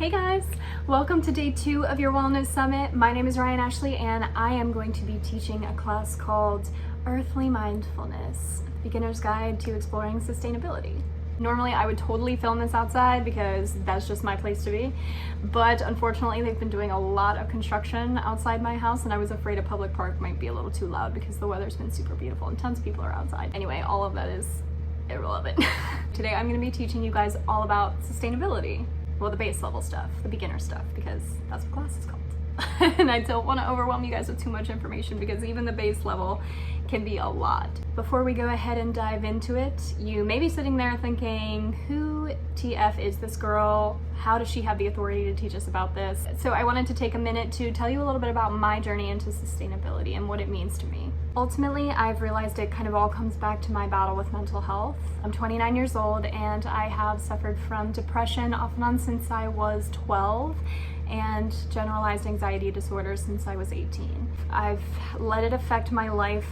Hey guys, welcome to day 2 of your Wellness Summit. My name is Ryan Ashley and I am going to be teaching a class called Earthly Mindfulness, Beginner's Guide to Exploring Sustainability. Normally I would totally film this outside because that's just my place to be, but unfortunately they've been doing a lot of construction outside my house and I was afraid a public park might be a little too loud because the weather's been super beautiful and tons of people are outside. Anyway, all of that is irrelevant. Today I'm going to be teaching you guys all about sustainability. Well, the base level stuff, the beginner stuff, because that's what class is called. And I don't want to overwhelm you guys with too much information because even the base level can be a lot. Before we go ahead and dive into it, you may be sitting there thinking, who TF is this girl? How does she have the authority to teach us about this? So I wanted to take a minute to tell you a little bit about my journey into sustainability and what it means to me. Ultimately, I've realized it kind of all comes back to my battle with mental health. I'm 29 years old and I have suffered from depression off and on since I was 12 and generalized anxiety disorder since I was 18. I've let it affect my life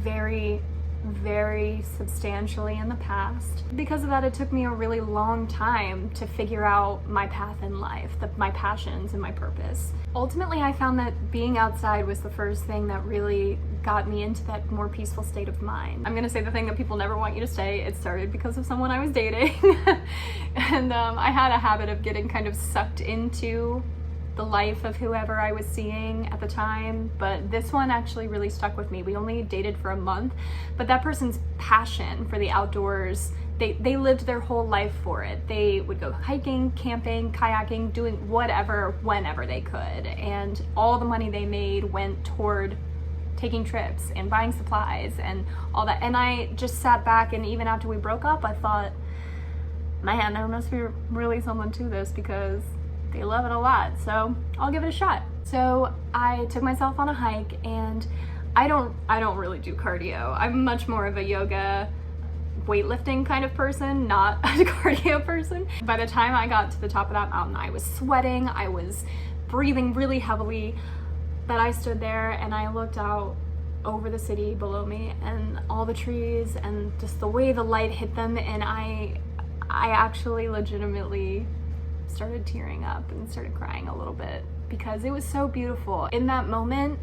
very substantially in the past. Because of that, it took me a really long time to figure out my path in life, my passions and my purpose. Ultimately, I found that being outside was the first thing that really got me into that more peaceful state of mind. I'm gonna say the thing that people never want you to say. It started because of someone I was dating. And I had a habit of getting kind of sucked into the life of whoever I was seeing at the time, but this one actually really stuck with me. We only dated for a month, but that person's passion for the outdoors, they lived their whole life for it. They would go hiking, camping, kayaking, doing whatever, whenever they could, and all the money they made went toward taking trips and buying supplies and all that. And I just sat back, and even after we broke up, I thought, man, there must be really someone to this because they love it a lot, so I'll give it a shot. So I took myself on a hike, and I don't really do cardio. I'm much more of a yoga, weightlifting kind of person, not a cardio person. By the time I got to the top of that mountain, I was sweating, I was breathing really heavily, but I stood there and I looked out over the city below me and all the trees and just the way the light hit them, and I actually legitimately started tearing up and started crying a little bit because it was so beautiful. In that moment,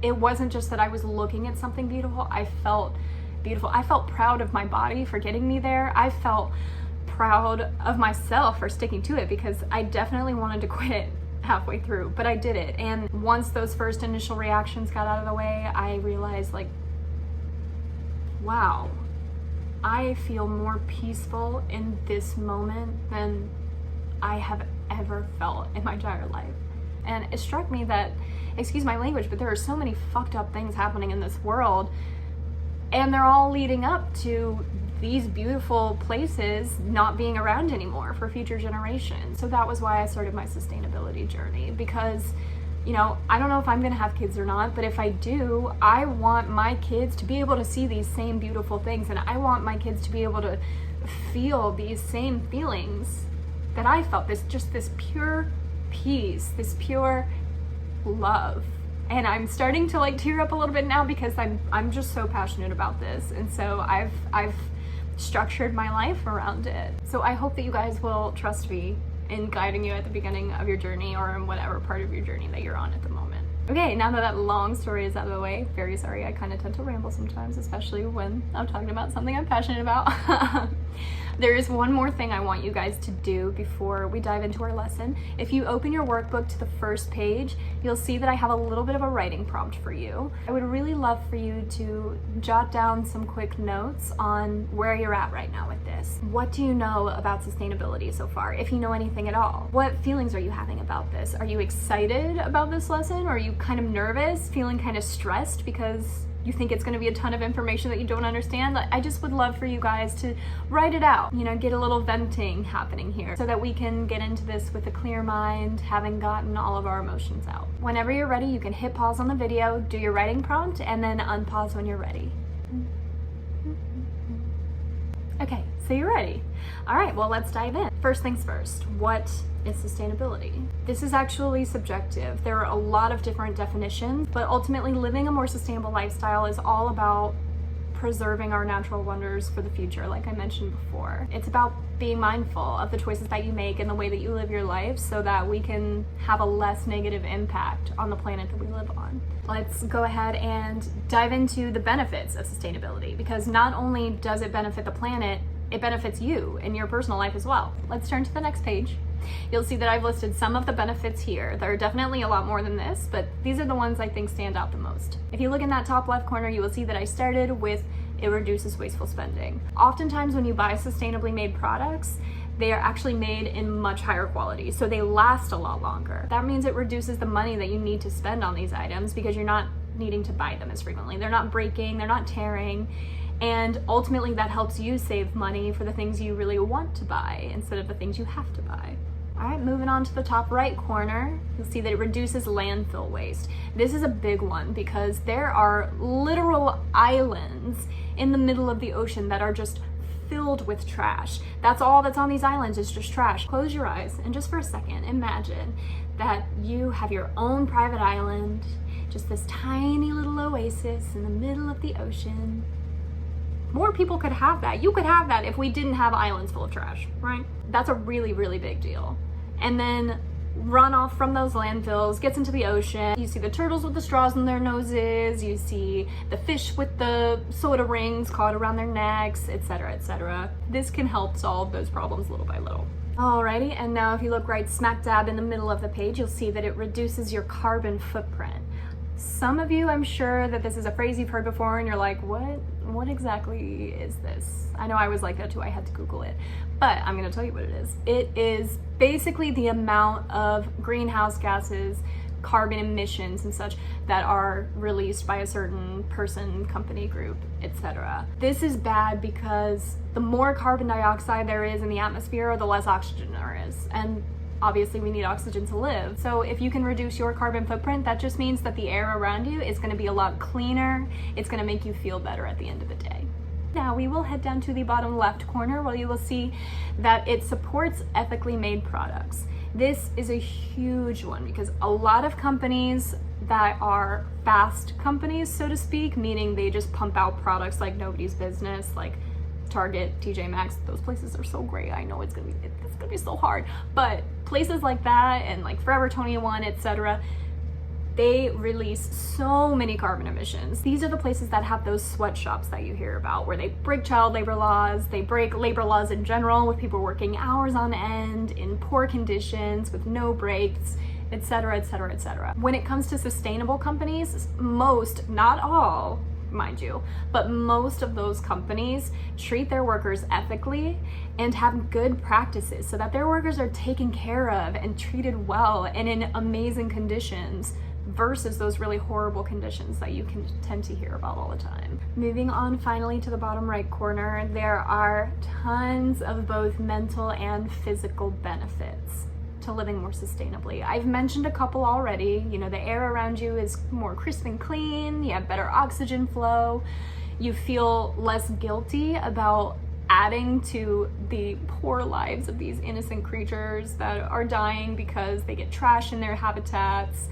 it wasn't just that I was looking at something beautiful, I felt beautiful. I felt proud of my body for getting me there. I felt proud of myself for sticking to it because I definitely wanted to quit halfway through, but I did it. And once those first initial reactions got out of the way, I realized, like, wow, I feel more peaceful in this moment than I have ever felt in my entire life. And it struck me that, excuse my language, but there are so many fucked up things happening in this world, and they're all leading up to these beautiful places not being around anymore for future generations. So that was why I started my sustainability journey, because, you know, I don't know if I'm gonna have kids or not, but if I do, I want my kids to be able to see these same beautiful things, and I want my kids to be able to feel these same feelings that I felt, this pure peace, this pure love. And I'm starting to like tear up a little bit now because I'm just so passionate about this. And so I've structured my life around it. So I hope that you guys will trust me in guiding you at the beginning of your journey or in whatever part of your journey that you're on at the moment. Okay, now that long story is out of the way, very sorry, I kind of tend to ramble sometimes, especially when I'm talking about something I'm passionate about. There is one more thing I want you guys to do before we dive into our lesson. If you open your workbook to the first page, you'll see that I have a little bit of a writing prompt for you. I would really love for you to jot down some quick notes on where you're at right now with this. What do you know about sustainability so far, if you know anything at all? What feelings are you having about this? Are you excited about this lesson? Or are you kind of nervous, feeling kind of stressed because you think it's going to be a ton of information that you don't understand? I just would love for you guys to write it out, you know, get a little venting happening here so that we can get into this with a clear mind, having gotten all of our emotions out. Whenever you're ready, you can hit pause on the video, do your writing prompt, and then unpause when you're ready. Okay, so you're ready. All right, well, let's dive in. First things first, what is sustainability? This is actually subjective. There are a lot of different definitions, but ultimately living a more sustainable lifestyle is all about preserving our natural wonders for the future, like I mentioned before. It's about being mindful of the choices that you make and the way that you live your life so that we can have a less negative impact on the planet that we live on. Let's go ahead and dive into the benefits of sustainability, because not only does it benefit the planet, it benefits you in your personal life as well. Let's turn to the next page. You'll see that I've listed some of the benefits here. There are definitely a lot more than this, but these are the ones I think stand out the most. If you look in that top left corner, you will see that I started with it reduces wasteful spending. Oftentimes when you buy sustainably made products, they are actually made in much higher quality, so they last a lot longer. That means it reduces the money that you need to spend on these items because you're not needing to buy them as frequently. They're not breaking, they're not tearing, and ultimately that helps you save money for the things you really want to buy instead of the things you have to buy. All right, moving on to the top right corner, you'll see that it reduces landfill waste. This is a big one because there are literal islands in the middle of the ocean that are just filled with trash. That's all that's on these islands is just trash. Close your eyes and just for a second, imagine that you have your own private island, just this tiny little oasis in the middle of the ocean. More people could have that. You could have that if we didn't have islands full of trash, right? That's a really, really big deal. And then runoff from those landfills gets into the ocean. You see the turtles with the straws in their noses, you see the fish with the soda rings caught around their necks, etc., etc. This can help solve those problems little by little. Alrighty, and now if you look right smack dab in the middle of the page, you'll see that it reduces your carbon footprint. Some of you, I'm sure that this is a phrase you've heard before and you're like, what exactly is this? I know I was like that too, I had to Google it, but I'm gonna tell you what it is. It is basically the amount of greenhouse gases, carbon emissions and such that are released by a certain person, company, group, etc. This is bad because the more carbon dioxide there is in the atmosphere, the less oxygen there is. And obviously we need oxygen to live. So if you can reduce your carbon footprint, that just means that the air around you is going to be a lot cleaner. It's going to make you feel better at the end of the day. Now we will head down to the bottom left corner where you will see that it supports ethically made products. This is a huge one because a lot of companies that are fast companies, so to speak, meaning they just pump out products like nobody's business, like Target, TJ Maxx, those places are so great. I know it's gonna be so hard, but places like that and like Forever 21, etc., they release so many carbon emissions. These are the places that have those sweatshops that you hear about where they break child labor laws, they break labor laws in general with people working hours on end in poor conditions with no breaks, etc., etc., etc. When it comes to sustainable companies, most, not all, mind you, but most of those companies treat their workers ethically and have good practices so that their workers are taken care of and treated well and in amazing conditions versus those really horrible conditions that you can tend to hear about all the time. Moving on finally to the bottom right corner, there are tons of both mental and physical benefits to living more sustainably. I've mentioned a couple already. You know, the air around you is more crisp and clean, you have better oxygen flow, you feel less guilty about adding to the poor lives of these innocent creatures that are dying because they get trash in their habitats.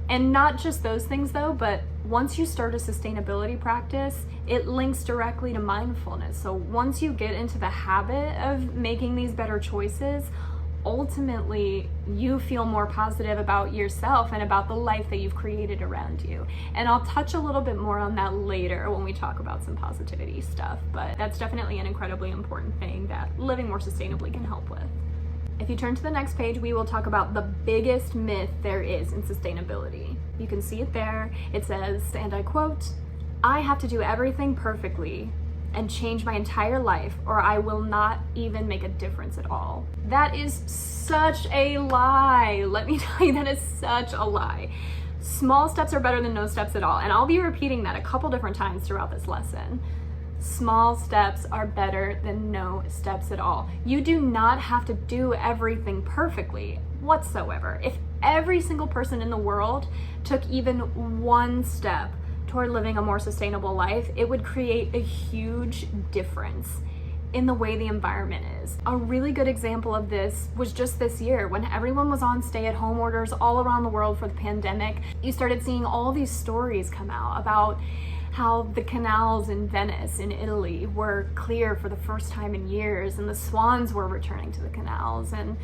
And not just those things though, but once you start a sustainability practice, it links directly to mindfulness. So once you get into the habit of making these better choices, ultimately you feel more positive about yourself and about the life that you've created around you. And I'll touch a little bit more on that later when we talk about some positivity stuff, but that's definitely an incredibly important thing that living more sustainably can help with. If you turn to the next page, we will talk about the biggest myth there is in sustainability. You can see it there. It says, and I quote, "I have to do everything perfectly and change my entire life or I will not even make a difference at all." That is such a lie. Let me tell you, that is such a lie. Small steps are better than no steps at all. And I'll be repeating that a couple different times throughout this lesson. Small steps are better than no steps at all. You do not have to do everything perfectly whatsoever. If every single person in the world took even one step toward living a more sustainable life, it would create a huge difference in the way the environment is. A really good example of this was just this year when everyone was on stay-at-home orders all around the world for the pandemic. You started seeing all these stories come out about how the canals in Venice in Italy were clear for the first time in years, and the swans were returning to the canals, and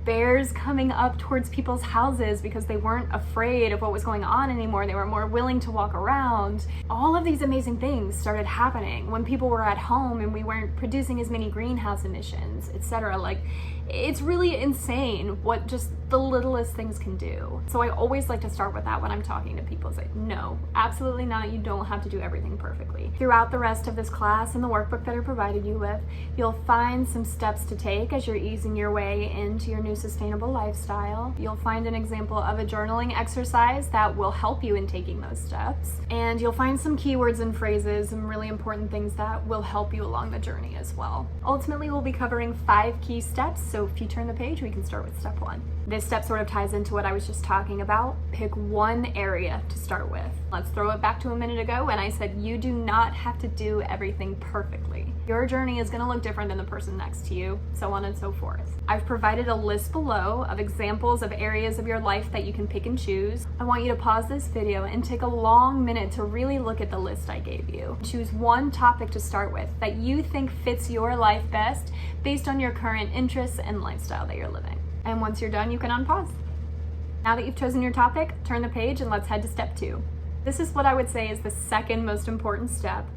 bears coming up towards people's houses because they weren't afraid of what was going on anymore. They were more willing to walk around. All of these amazing things started happening when people were at home and we weren't producing as many greenhouse emissions, etc. Like, it's really insane what just the littlest things can do. So I always like to start with that when I'm talking to people. It's like, no, absolutely not. You don't have to do everything perfectly. Throughout the rest of this class and the workbook that I provided you with, you'll find some steps to take as you're easing your way into your new sustainable lifestyle. You'll find an example of a journaling exercise that will help you in taking those steps. And you'll find some keywords and phrases and really important things that will help you along the journey as well. Ultimately, we'll be covering 5 key steps. So if you turn the page, we can start with step 1. This step sort of ties into what I was just talking about. Pick one area to start with. Let's throw it back to a minute ago when I said you do not have to do everything perfectly. Your journey is going to look different than the person next to you, so on and so forth. I've provided a list below of examples of areas of your life that you can pick and choose. I want you to pause this video and take a long minute to really look at the list I gave you. Choose one topic to start with that you think fits your life best based on your current interests and lifestyle that you're living. And once you're done, you can unpause. Now that you've chosen your topic, turn the page and let's head to step 2. This is what I would say is the second most important step.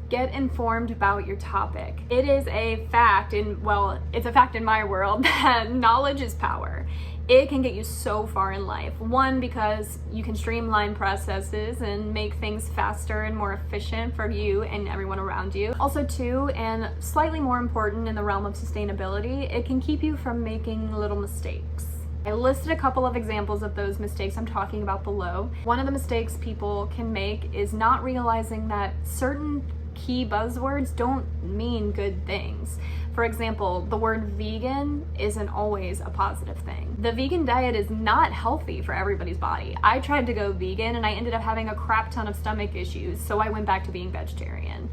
Get informed about your topic. It is a fact it's a fact in my world that knowledge is power. It can get you so far in life. 1, because you can streamline processes and make things faster and more efficient for you and everyone around you. Also 2, and slightly more important in the realm of sustainability, it can keep you from making little mistakes. I listed a couple of examples of those mistakes I'm talking about below. One of the mistakes people can make is not realizing that certain key buzzwords don't mean good things. For example, the word vegan isn't always a positive thing. The vegan diet is not healthy for everybody's body. I tried to go vegan and I ended up having a crap ton of stomach issues, so I went back to being vegetarian.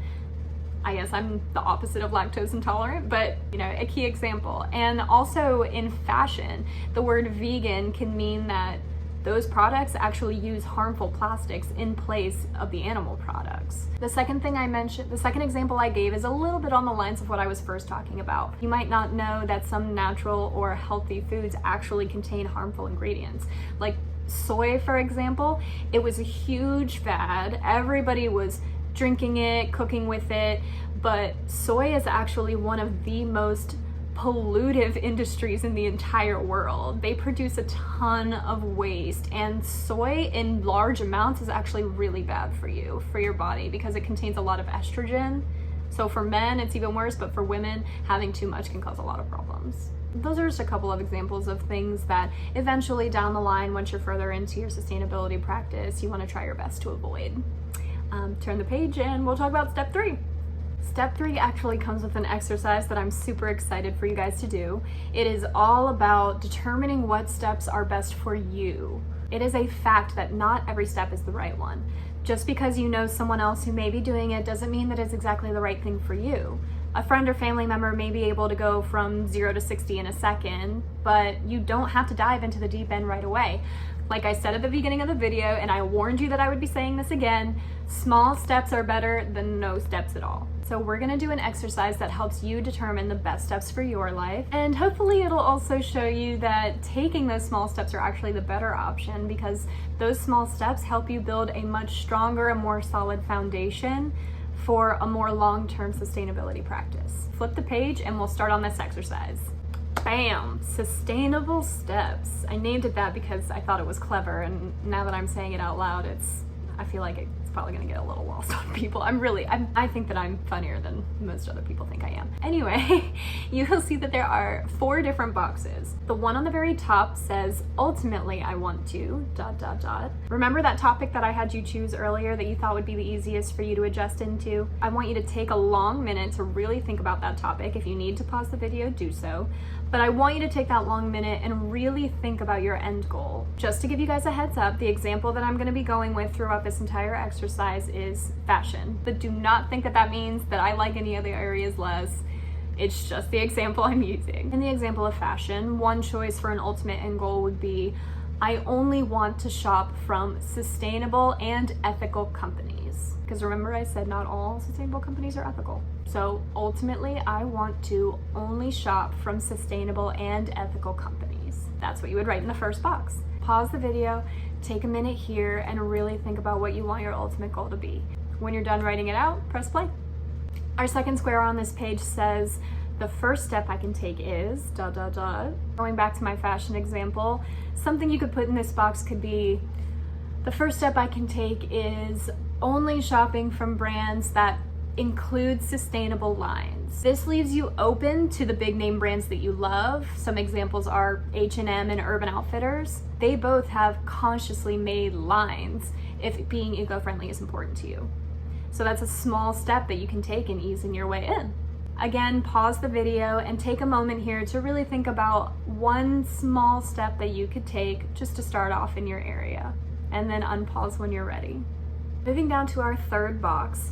I guess I'm the opposite of lactose intolerant, but a key example. And also in fashion, the word vegan can mean that those products actually use harmful plastics in place of the animal products. The second example I gave is a little bit on the lines of what I was first talking about. You might not know that some natural or healthy foods actually contain harmful ingredients. Like soy, for example, it was a huge fad. Everybody was drinking it, cooking with it, but soy is actually one of the most pollutive industries in the entire world. They produce a ton of waste, and soy in large amounts is actually really bad for you, for your body, because it contains a lot of estrogen. So for men, it's even worse, but for women, having too much can cause a lot of problems. Those are just a couple of examples of things that eventually down the line, once you're further into your sustainability practice, you want to try your best to avoid. Turn the page and we'll talk about step 3. Step 3 actually comes with an exercise that I'm super excited for you guys to do. It is all about determining what steps are best for you. It is a fact that not every step is the right one. Just because you know someone else who may be doing it doesn't mean that it's exactly the right thing for you. A friend or family member may be able to go from 0 to 60 in a second, but you don't have to dive into the deep end right away. Like I said at the beginning of the video, and I warned you that I would be saying this again, small steps are better than no steps at all. So we're gonna do an exercise that helps you determine the best steps for your life. And hopefully it'll also show you that taking those small steps are actually the better option, because those small steps help you build a much stronger and more solid foundation for a more long-term sustainability practice. Flip the page and we'll start on this exercise. Bam! Sustainable steps. I named it that because I thought it was clever, and now that I'm saying it out loud, I feel like it's probably gonna get a little lost on people. I think that I'm funnier than most other people think I am. Anyway, you'll see that there are 4 different boxes. The one on the very top says, ultimately I want to, ... Remember that topic that I had you choose earlier that you thought would be the easiest for you to adjust into? I want you to take a long minute to really think about that topic. If you need to pause the video, do so. But I want you to take that long minute and really think about your end goal. Just to give you guys a heads up, the example that I'm gonna be going with throughout this entire exercise is fashion. But do not think that that means that I like any other areas less. It's just the example I'm using. In the example of fashion, one choice for an ultimate end goal would be I only want to shop from sustainable and ethical companies. Because remember I said not all sustainable companies are ethical. So ultimately, I want to only shop from sustainable and ethical companies. That's what you would write in the first box. Pause the video, take a minute here, and really think about what you want your ultimate goal to be. When you're done writing it out, press play. Our second square on this page says, the first step I can take is, Going back to my fashion example, something you could put in this box could be, the first step I can take is only shopping from brands that include sustainable lines. This leaves you open to the big name brands that you love. Some examples are H&M and Urban Outfitters. They both have consciously made lines if being eco-friendly is important to you. So that's a small step that you can take in easing your way in. Again, pause the video and take a moment here to really think about one small step that you could take just to start off in your area, and then unpause when you're ready. Moving down to our third box,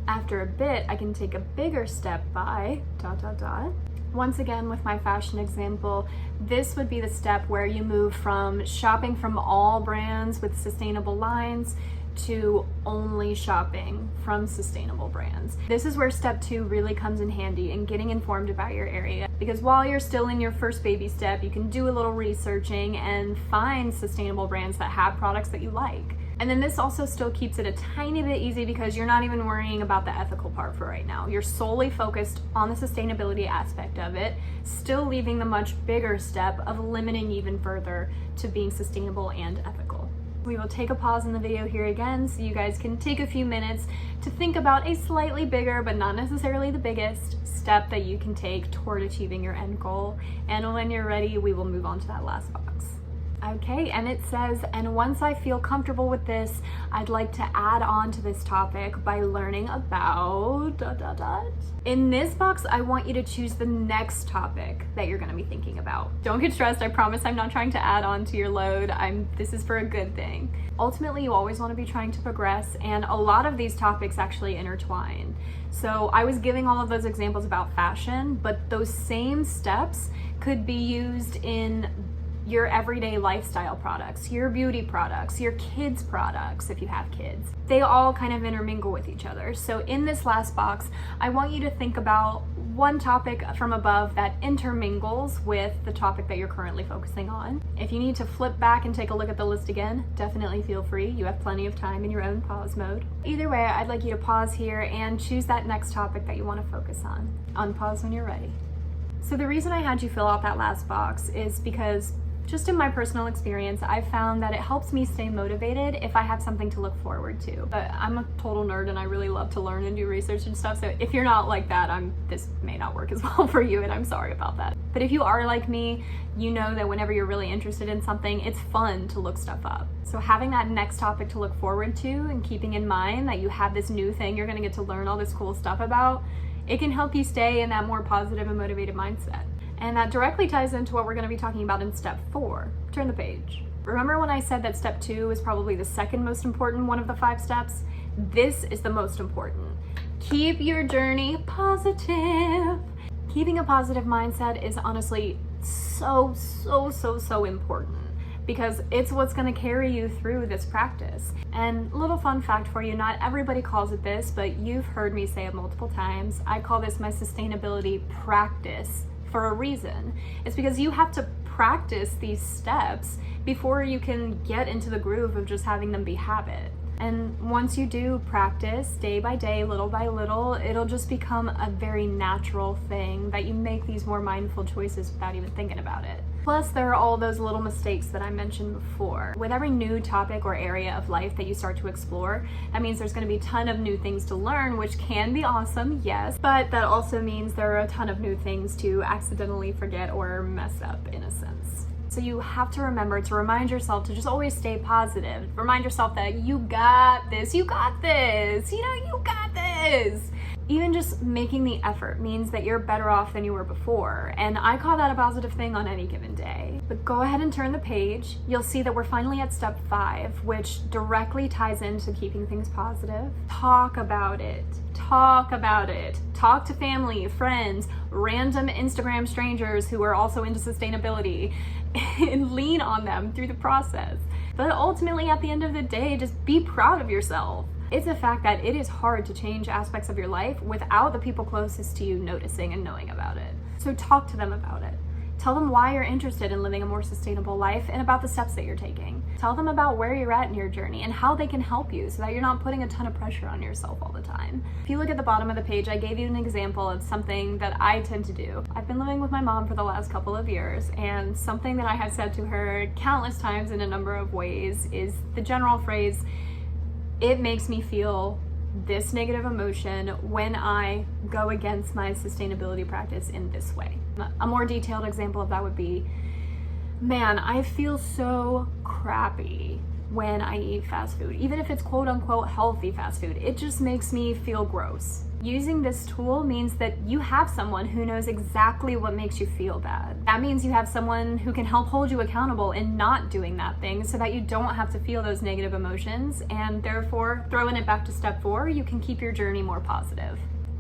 after a bit, I can take a bigger step by ... Once again, with my fashion example, this would be the step where you move from shopping from all brands with sustainable lines to only shopping from sustainable brands. This is where step 2 really comes in handy in getting informed about your area, because while you're still in your first baby step, you can do a little researching and find sustainable brands that have products that you like. And then this also still keeps it a tiny bit easy because you're not even worrying about the ethical part for right now. You're solely focused on the sustainability aspect of it, still leaving the much bigger step of limiting even further to being sustainable and ethical. We will take a pause in the video here again so you guys can take a few minutes to think about a slightly bigger, but not necessarily the biggest, step that you can take toward achieving your end goal. And when you're ready, we will move on to that last box. Okay, and it says, and once I feel comfortable with this, I'd like to add on to this topic by learning about ... In this box, I want you to choose the next topic that you're going to be thinking about. Don't get stressed. I promise I'm not trying to add on to your load. This is for a good thing. Ultimately, you always want to be trying to progress, and a lot of these topics actually intertwine. So I was giving all of those examples about fashion, but those same steps could be used in your everyday lifestyle products, your beauty products, your kids products if you have kids. They all kind of intermingle with each other. So in this last box, I want you to think about one topic from above that intermingles with the topic that you're currently focusing on. If you need to flip back and take a look at the list again, definitely feel free. You have plenty of time in your own pause mode. Either way, I'd like you to pause here and choose that next topic that you want to focus on. Unpause when you're ready. So the reason I had you fill out that last box is because just in my personal experience, I've found that it helps me stay motivated if I have something to look forward to. But I'm a total nerd and I really love to learn and do research and stuff, so if you're not like that, this may not work as well for you, and I'm sorry about that. But if you are like me, you know that whenever you're really interested in something, it's fun to look stuff up. So having that next topic to look forward to and keeping in mind that you have this new thing you're gonna get to learn all this cool stuff about, it can help you stay in that more positive and motivated mindset. And that directly ties into what we're going to be talking about in step 4. Turn the page. Remember when I said that step 2 is probably the second most important one of the 5 steps? This is the most important. Keep your journey positive. Keeping a positive mindset is honestly so important, because it's what's going to carry you through this practice. And little fun fact for you, not everybody calls it this, but you've heard me say it multiple times. I call this my sustainability practice for a reason. It's because you have to practice these steps before you can get into the groove of just having them be habit. And once you do practice day by day, little by little, it'll just become a very natural thing that you make these more mindful choices without even thinking about it. Plus, there are all those little mistakes that I mentioned before. With every new topic or area of life that you start to explore, that means there's going to be a ton of new things to learn, which can be awesome, yes, but that also means there are a ton of new things to accidentally forget or mess up in a sense. So you have to remember to remind yourself to just always stay positive. Remind yourself that you got this, you got this, you got this. Even just making the effort means that you're better off than you were before. And I call that a positive thing on any given day. But go ahead and turn the page. You'll see that we're finally at step 5, which directly ties into keeping things positive. Talk about it. Talk about it. Talk to family, friends, random Instagram strangers who are also into sustainability. and lean on them through the process. But ultimately, at the end of the day, just be proud of yourself. It's a fact that it is hard to change aspects of your life without the people closest to you noticing and knowing about it. So talk to them about it. Tell them why you're interested in living a more sustainable life and about the steps that you're taking. Tell them about where you're at in your journey and how they can help you so that you're not putting a ton of pressure on yourself all the time. If you look at the bottom of the page, I gave you an example of something that I tend to do. I've been living with my mom for the last couple of years, and something that I have said to her countless times in a number of ways is the general phrase, "It makes me feel this negative emotion when I go against my sustainability practice in this way." A more detailed example of that would be, man, I feel so crappy when I eat fast food, even if it's quote unquote healthy fast food. It just makes me feel gross. Using this tool means that you have someone who knows exactly what makes you feel bad. That means you have someone who can help hold you accountable in not doing that thing so that you don't have to feel those negative emotions, and therefore, throwing it back to step 4, you can keep your journey more positive.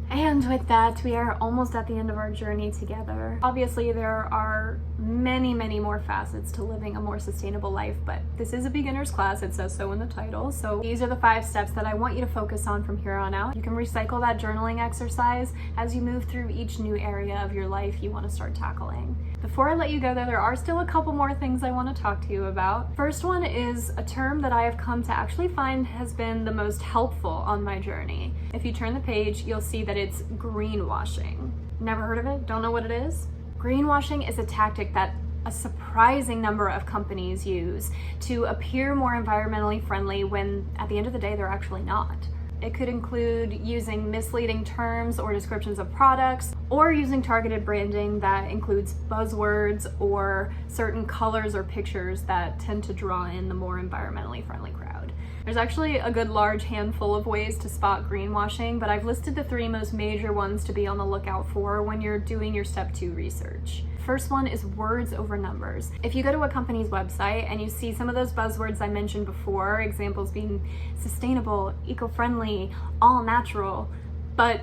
And with that, we are almost at the end of our journey together. Obviously, there are many, many more facets to living a more sustainable life, but this is a beginner's class. It says so in the title. So these are the 5 steps that I want you to focus on from here on out. You can recycle that journaling exercise as you move through each new area of your life you want to start tackling. Before I let you go though, there are still a couple more things I want to talk to you about. First one is a term that I have come to actually find has been the most helpful on my journey. If you turn the page, you'll see that it's greenwashing. Never heard of it? Don't know what it is? Greenwashing is a tactic that a surprising number of companies use to appear more environmentally friendly when at the end of the day they're actually not. It could include using misleading terms or descriptions of products, or using targeted branding that includes buzzwords or certain colors or pictures that tend to draw in the more environmentally friendly crowd. There's actually a good large handful of ways to spot greenwashing, but I've listed the 3 most major ones to be on the lookout for when you're doing your step 2 research. First one is words over numbers. If you go to a company's website and you see some of those buzzwords I mentioned before, examples being sustainable, eco-friendly, all natural, but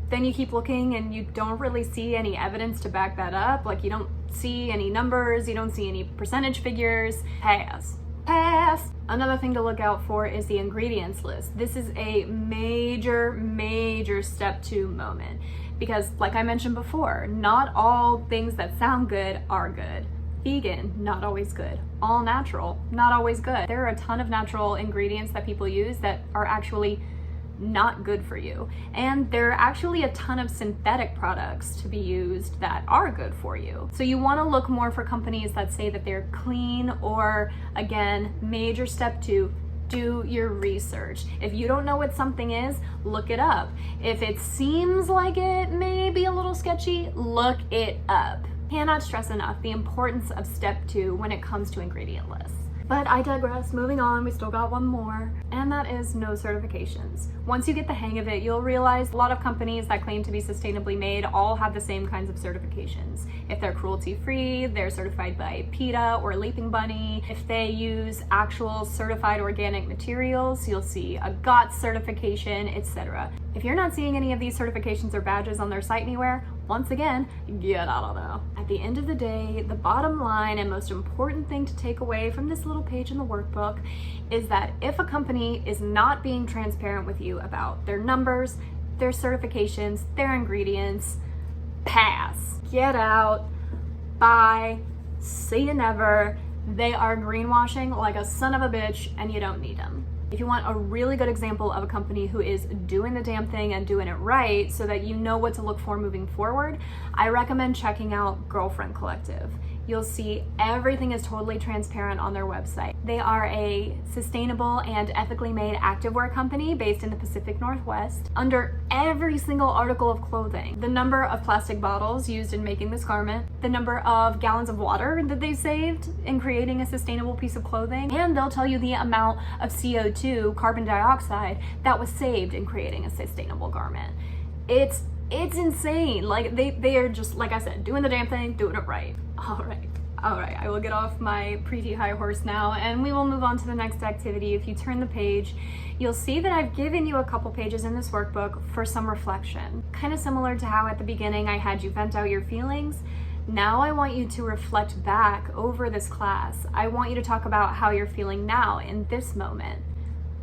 then you keep looking and you don't really see any evidence to back that up, like you don't see any numbers, you don't see any percentage figures, pass. Another thing to look out for is the ingredients list. This is a major step 2 moment. Because like I mentioned before, not all things that sound good are good. Vegan, not always good. All natural, not always good. There are a ton of natural ingredients that people use that are actually not good for you. And there are actually a ton of synthetic products to be used that are good for you. So you want to look more for companies that say that they're clean, or again, major step 2, do your research. If you don't know what something is, look it up. If it seems like it may be a little sketchy, look it up. Cannot stress enough the importance of step 2 when it comes to ingredient lists. But I digress. Moving on, we still got one more, and that is no certifications. Once you get the hang of it, you'll realize a lot of companies that claim to be sustainably made all have the same kinds of certifications. If they're cruelty-free, they're certified by PETA or Leaping Bunny. If they use actual certified organic materials, you'll see a GOTS certification, etc. If you're not seeing any of these certifications or badges on their site anywhere, once again, get out of there. At the end of the day, the bottom line and most important thing to take away from this little page in the workbook is that if a company is not being transparent with you about their numbers, their certifications, their ingredients, pass. Get out. Bye. See you never. They are greenwashing like a son of a bitch, and you don't need them. If you want a really good example of a company who is doing the damn thing and doing it right so that you know what to look for moving forward, I recommend checking out Girlfriend Collective. You'll see everything is totally transparent on their website. They are a sustainable and ethically made activewear company based in the Pacific Northwest. Under every single article of clothing, the number of plastic bottles used in making this garment, the number of gallons of water that they saved in creating a sustainable piece of clothing, and they'll tell you the amount of CO2, carbon dioxide, that was saved in creating a sustainable garment. It's insane. Like they are just, like I said, doing the damn thing, doing it right. All right, I will get off my pretty high horse now and we will move on to the next activity. If you turn the page, you'll see that I've given you a couple pages in this workbook for some reflection. Kind of similar to how at the beginning I had you vent out your feelings. Now I want you to reflect back over this class. I want you to talk about how you're feeling now in this moment.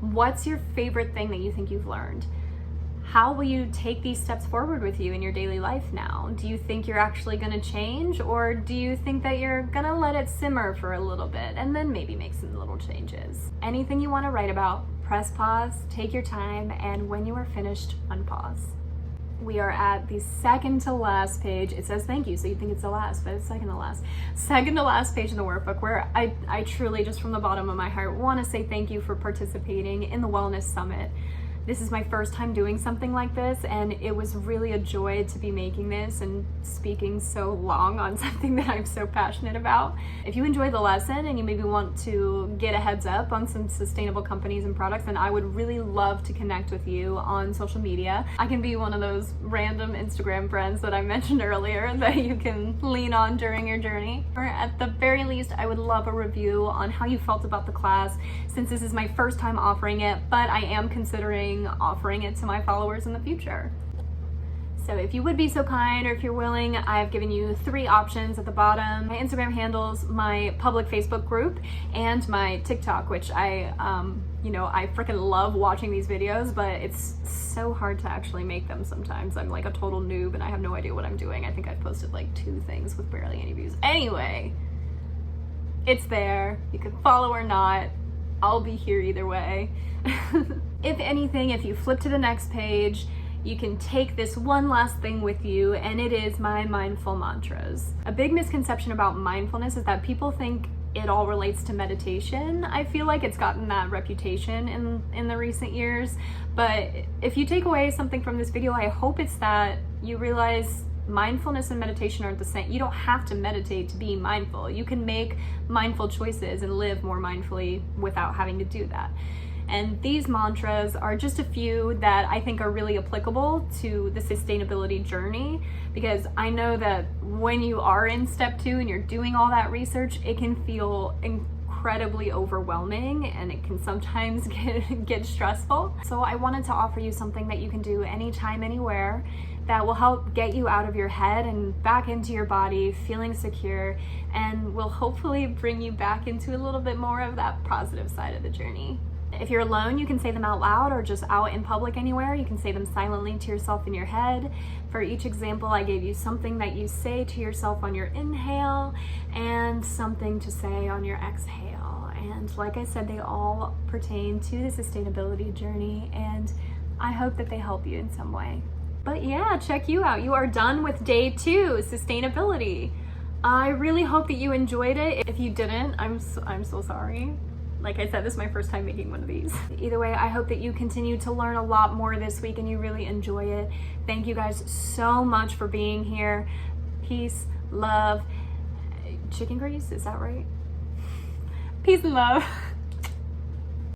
What's your favorite thing that you think you've learned? How will you take these steps forward with you in your daily life now? Do you think you're actually going to change, or do you think that you're going to let it simmer for a little bit and then maybe make some little changes? Anything you want to write about, press pause, take your time, and when you are finished, unpause. We are at the second to last page. It says thank you, so you think it's the last, but it's second to last. Second to last page in the workbook, where I truly, just from the bottom of my heart, want to say thank you for participating in the Wellness Summit. This is my first time doing something like this, and it was really a joy to be making this and speaking so long on something that I'm so passionate about. If you enjoyed the lesson and you maybe want to get a heads up on some sustainable companies and products, then I would really love to connect with you on social media. I can be one of those random Instagram friends that I mentioned earlier that you can lean on during your journey. Or at the very least, I would love a review on how you felt about the class, since this is my first time offering it, but I am considering offering it to my followers in the future. So if you would be so kind, or if you're willing, I've given you 3 options at the bottom: my Instagram handles, my public Facebook group, and my TikTok, which I freaking love watching these videos, but it's so hard to actually make them sometimes. I'm like a total noob and I have no idea what I'm doing. I think I've posted like 2 things with barely any views. Anyway, it's there. You can follow or not. I'll be here either way. If anything, if you flip to the next page, you can take this one last thing with you, and it is my mindful mantras. A big misconception about mindfulness is that people think it all relates to meditation. I feel like it's gotten that reputation in the recent years, but if you take away something from this video, I hope it's that you realize mindfulness and meditation aren't the same. You don't have to meditate to be mindful. You can make mindful choices and live more mindfully without having to do that. And these mantras are just a few that I think are really applicable to the sustainability journey, because I know that when you are in step 2 and you're doing all that research, it can feel incredibly overwhelming and it can sometimes get stressful. So I wanted to offer you something that you can do anytime, anywhere, that will help get you out of your head and back into your body, feeling secure, and will hopefully bring you back into a little bit more of that positive side of the journey. If you're alone, you can say them out loud, or just out in public anywhere. You can say them silently to yourself in your head. For each example, I gave you something that you say to yourself on your inhale and something to say on your exhale. And like I said, they all pertain to the sustainability journey, and I hope that they help you in some way. But yeah, check you out. You are done with day 2, sustainability. I really hope that you enjoyed it. If you didn't, I'm so sorry. Like I said, this is my first time making one of these. Either way, I hope that you continue to learn a lot more this week and you really enjoy it. Thank you guys so much for being here. Peace, love, chicken grease, is that right? Peace and love.